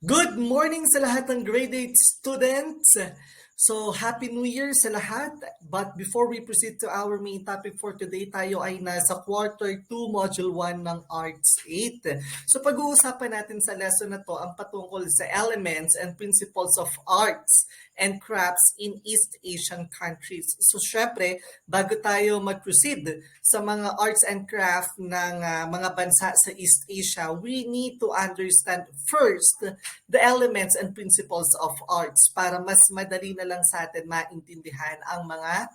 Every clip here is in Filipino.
Good morning sa lahat ng grade 8 students. So, Happy New Year sa lahat. But before we proceed to our main topic for today, tayo ay nasa Quarter 2, Module 1 ng Arts 8. So, pag-uusapan natin sa lesson na to ang patungkol sa elements and principles of arts and crafts in East Asian countries. So, syempre, bago tayo mag-proceed sa mga arts and craft ng mga bansa sa East Asia, we need to understand first the elements and principles of arts para mas madali na lang sa atin maintindihan ang mga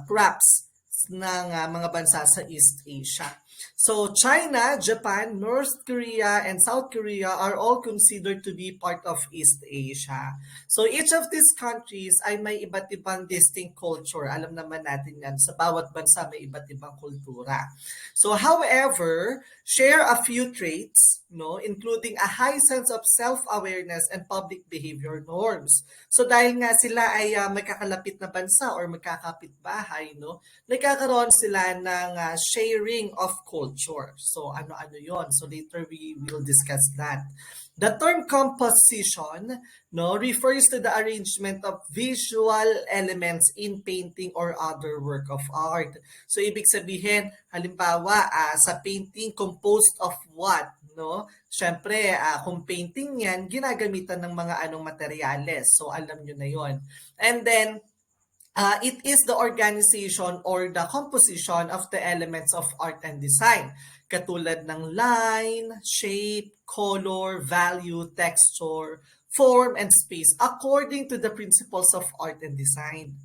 crafts ng mga bansa sa East Asia. So China, Japan, North Korea, and South Korea are all considered to be part of East Asia. So each of these countries ay may iba't ibang distinct culture. Alam naman natin yan, sa bawat bansa may iba't ibang kultura. So however, share a few traits, including a high sense of self-awareness and public behavior norms. So dahil nga sila ay magkakalapit na bansa or magkakapit-bahay, nagkakaroon sila ng sharing of culture. So ano-ano yon? So later we will discuss that. The term composition refers to the arrangement of visual elements in painting or other work of art. So ibig sabihin, halimbawa sa painting composed of what? Siyempre, kung painting yan, ginagamitan ng mga anong materyales. So alam nyo na yon. And then, it is the organization or the composition of the elements of art and design, katulad ng line, shape, color, value, texture, form, and space according to the principles of art and design.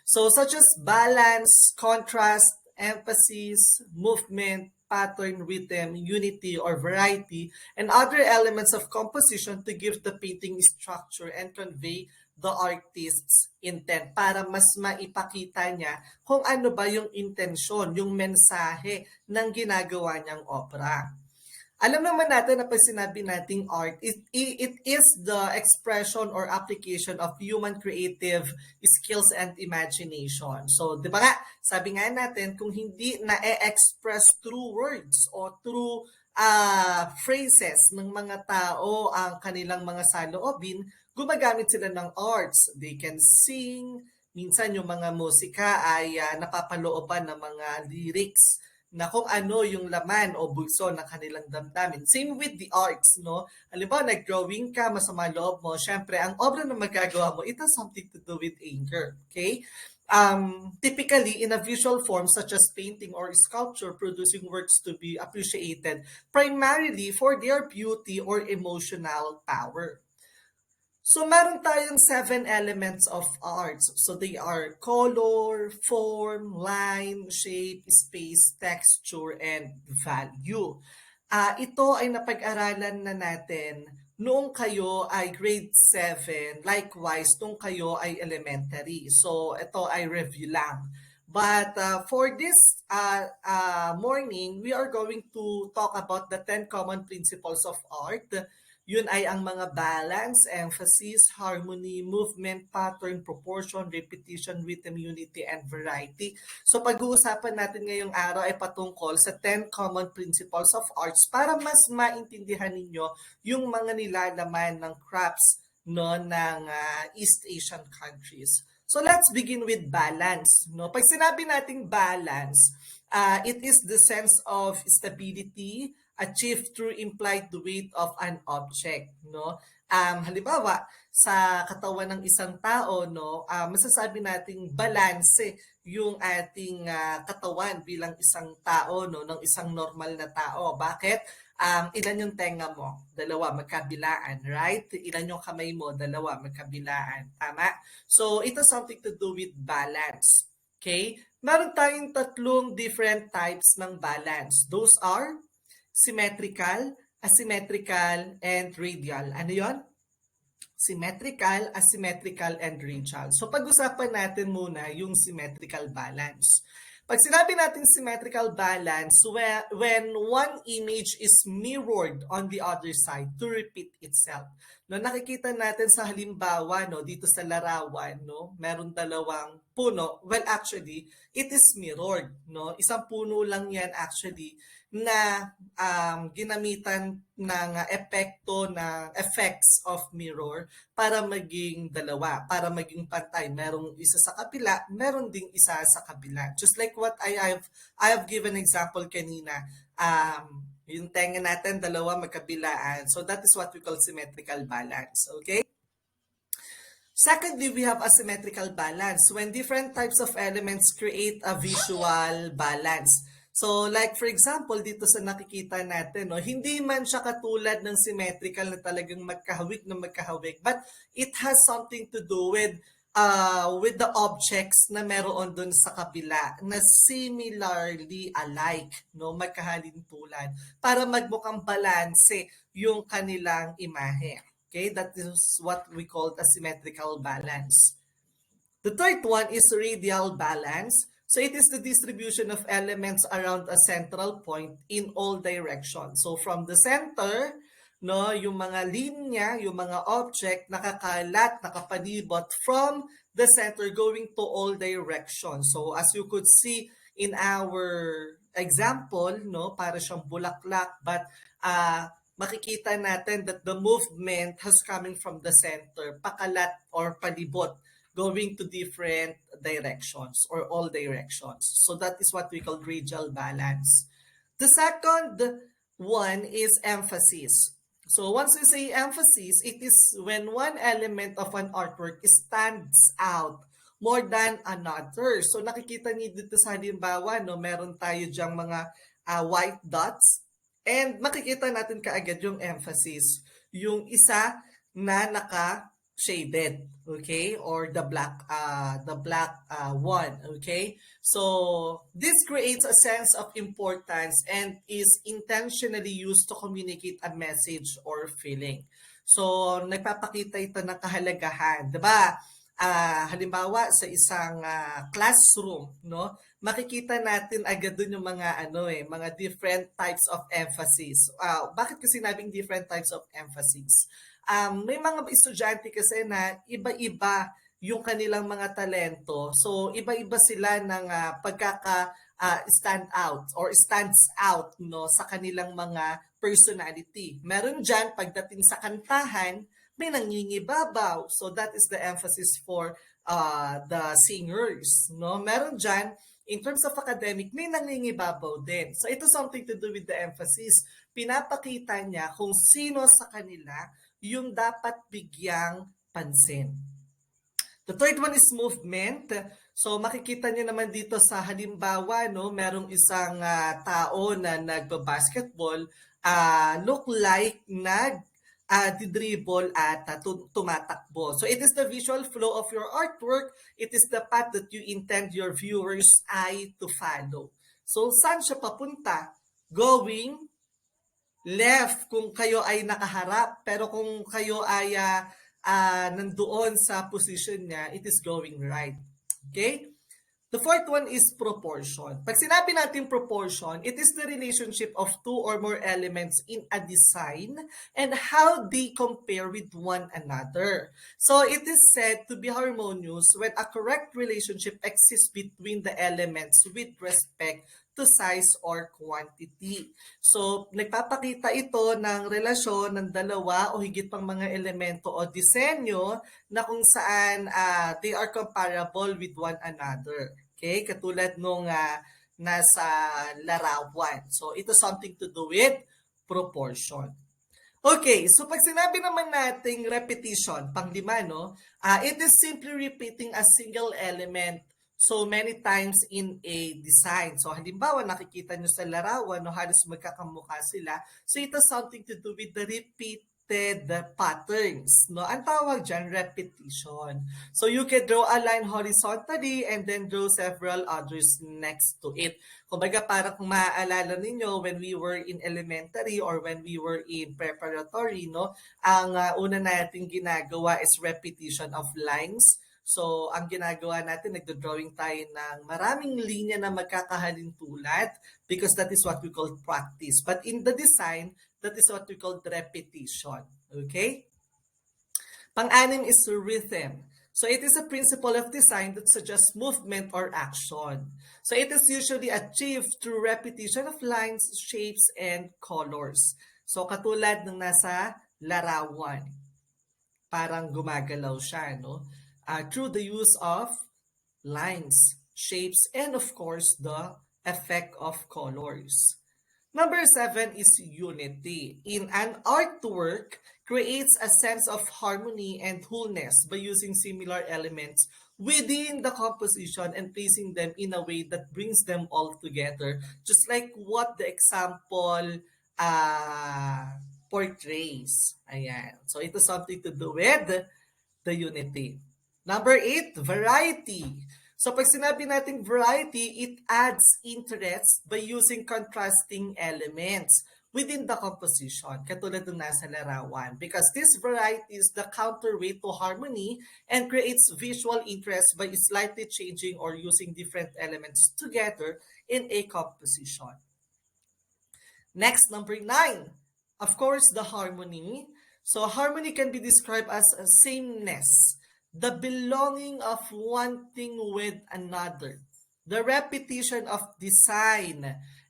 So such as balance, contrast, emphasis, movement, pattern, rhythm, unity, or variety, and other elements of composition to give the painting structure and convey the artist's intent para mas maipakita niya kung ano ba yung intensyon, yung mensahe ng ginagawa niyang opera. Alam naman natin na pag sinabi nating art, it is the expression or application of human creative skills and imagination. So, di ba nga, sabi nga natin, kung hindi na-express through words o through phrases ng mga tao ang kanilang mga saloobin, gumagamit sila ng arts. They can sing, minsan yung mga musika ay napapalooban ng mga lyrics na kung ano yung laman o bulso ng kanilang damdamin. Same with the arts, Halimbawa, nag-drawing ka, masama loob mo, syempre, ang obra na magagawa mo, it has something to do with anger, okay? Typically, in a visual form such as painting or sculpture, producing works to be appreciated primarily for their beauty or emotional power. So, meron tayong 7 elements of arts. So, they are color, form, line, shape, space, texture, and value. Ito ay napag-aralan na natin noong kayo ay grade 7. Likewise, noong kayo ay elementary. So, ito ay review lang. But for this morning, we are going to talk about the 10 common principles of art. Yun ay ang mga balance, emphasis, harmony, movement, pattern, proportion, repetition, rhythm, unity, and variety. So pag-uusapan natin ngayong araw ay patungkol sa 10 common principles of arts para mas maintindihan ninyo yung mga nilalaman ng crafts ng East Asian countries. So let's begin with balance. Pag sinabi nating balance, it is the sense of stability, achieved through implied weight of an object, halimbawa, sa katawan ng isang tao, masasabi nating balanse yung ating katawan bilang isang tao, ng isang normal na tao. Bakit? Ilan yung tenga mo? Dalawa, magkabilaan, right? Ilan yung kamay mo? Dalawa, magkabilaan. Tama? So, it has something to do with balance. Okay? Meron tayong 3 different types ng balance. Those are symmetrical, asymmetrical, and radial. Ano yon? Symmetrical, asymmetrical, and radial. So pag-usapan natin muna yung symmetrical balance. Pag sinabi natin symmetrical balance, when one image is mirrored on the other side to repeat itself. Nakikita natin sa halimbawa, dito sa larawan, meron 2 puno. Well, actually, it is mirrored, Isang puno lang yan actually na ginamitan ng epekto ng effects of mirror para maging dalawa, para maging pantay. Merong isa sa kabila, meron ding isa sa kabila. Just like what I have given example kanina. Yung tenga natin, dalawa magkabilaan. So that is what we call symmetrical balance. Okay? Secondly, we have asymmetrical balance when different types of elements create a visual balance. So like for example, dito sa nakikita natin, no, hindi man siya katulad ng symmetrical na talagang magkahawig, but it has something to do with the objects na meron dun sa kabila na similarly alike, no, magkahalintulad para magmukhang balanse yung kanilang imahe. Okay, that is what we call a symmetrical balance. The third one is radial balance. So it is the distribution of elements around a central point in all directions. So from the center, no, yung mga linya, yung mga object nakakalat, nakapalibot from the center going to all directions. So as you could see in our example, no, para siyang bulaklak, but makikita natin that the movement has coming from the center, pakalat or palibot, going to different directions or all directions. So that is what we call radial balance. The second one is emphasis. So once we say emphasis, it is when one element of an artwork stands out more than another. So nakikita niyo dito sa halimbawa, no, meron tayo diyang mga white dots. And makikita natin kaagad yung emphasis. Yung isa na naka-shaded, okay? Or the black one, okay? So this creates a sense of importance and is intentionally used to communicate a message or feeling. So nagpapakita ito ng kahalagahan, 'di ba? Halimbawa sa isang classroom, no? Makikita natin agad dun yung mga mga different types of emphasis. Bakit kasi sinabing different types of emphasis? May mga estudyante kasi na iba-iba yung kanilang mga talento. So iba-iba sila ng stand out or stands out, no, sa kanilang mga personality. Meron diyan pagdating sa kantahan, may nangingibabaw. So that is the emphasis for the singers, no? Meron diyan in terms of academic, may nangingibabaw din. So ito something to do with the emphasis. Pinapakita niya kung sino sa kanila yung dapat bigyang pansin. The third one is movement. So makikita niyo naman dito sa halimbawa, no, merong isang tao na nagba-basketball, look like didribble at tumatakbo. So it is the visual flow of your artwork. It is the path that you intend your viewers' eye to follow. So saan siya papunta? Going left kung kayo ay nakaharap. Pero kung kayo ay nandoon sa position niya, it is going right. Okay? The fourth one is proportion. Pag sinabi natin proportion, it is the relationship of two or more elements in a design and how they compare with one another. So it is said to be harmonious when a correct relationship exists between the elements with respect to size or quantity. So, nagpapakita ito ng relasyon ng dalawa o higit pang mga elemento o disenyo na kung saan they are comparable with one another. Okay? Katulad nung nasa larawan. So, ito something to do with proportion. Okay, so pag sinabi naman nating repetition, panglima, no? It is simply repeating a single element so many times in a design. So halimbawa, nakikita nyo sa larawan, no, halos magkakamukha sila. So it has something to do with the repeated patterns. No? Ang tawag dyan, repetition. So you can draw a line horizontally and then draw several others next to it. Kumbaga, para kung maaalala ninyo, when we were in elementary or when we were in preparatory, no, ang una natin ginagawa is repetition of lines. So, ang ginagawa natin, nagdo-drawing tayo ng maraming linya na magkakahalintulad because that is what we call practice. But in the design, that is what we call repetition. Okay? Pang-anim is rhythm. So it is a principle of design that suggests movement or action. So it is usually achieved through repetition of lines, shapes, and colors. So katulad ng nasa larawan, parang gumagalaw siya, no? Through the use of lines, shapes, and of course, the effect of colors. Number 7 is unity. In an artwork, creates a sense of harmony and wholeness by using similar elements within the composition and placing them in a way that brings them all together, just like what the example uh, portrays. Ayan. So ito something to do with the unity. Number 8, variety. So pag sinabi nating variety, it adds interest by using contrasting elements within the composition, katulad ng nasa larawan. Because this variety is the counterweight to harmony and creates visual interest by slightly changing or using different elements together in a composition. Next, number 9. Of course, the harmony. So harmony can be described as a sameness, the belonging of one thing with another, the repetition of design,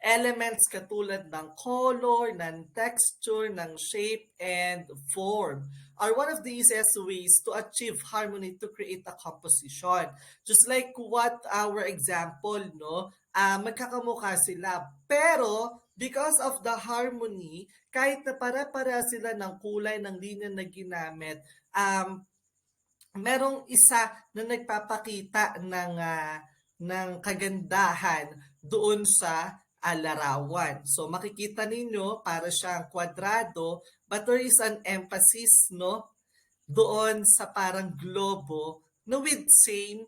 elements katulad ng color, ng texture, ng shape, and form are one of the easiest ways to achieve harmony to create a composition. Just like what our example, no? Magkakamukha sila. Pero, because of the harmony, kahit na para-para sila ng kulay ng linya na ginamit, merong isa na nagpapakita ng kagandahan doon sa larawan. So makikita ninyo para siyang kwadrado, but there is an emphasis, no, doon sa parang globo no, with same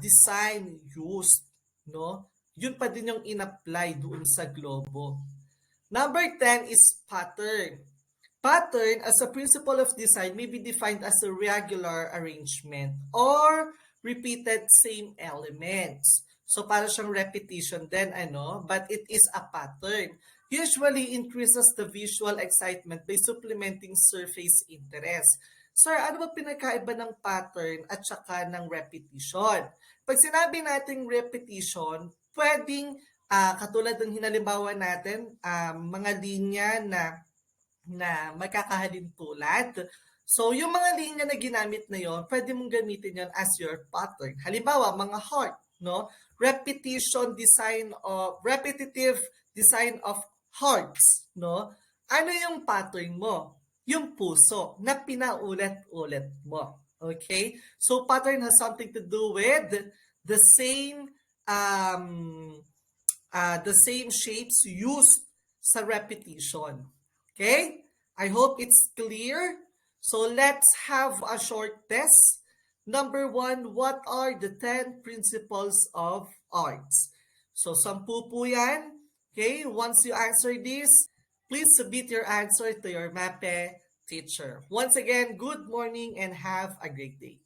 design used, no? Yun pa din yung in-apply doon sa globo. Number 10 is pattern. Pattern as a principle of design may be defined as a regular arrangement or repeated same elements. So para siyang repetition din, but it is a pattern. Usually increases the visual excitement by supplementing surface interest. Sir, ano ba pinakaiba ng pattern at saka ng repetition? Pag sinabi nating repetition, pwedeng katulad ng hinalimbawa natin, mga linya na magkakahalin tulad. So, yung mga linya na ginamit na yon, pwede mong gamitin yon as your pattern. Halimbawa, mga heart, no? Repetitive design of hearts, no? Ano yung pattern mo? Yung puso na pinaulit-ulit mo. Okay? So, pattern has something to do with the same shapes used sa repetition. Okay? I hope it's clear. So let's have a short test. Number 1, what are the 10 principles of arts? So 10 po yan. Okay? Once you answer this, please submit your answer to your MAPE teacher. Once again, good morning and have a great day.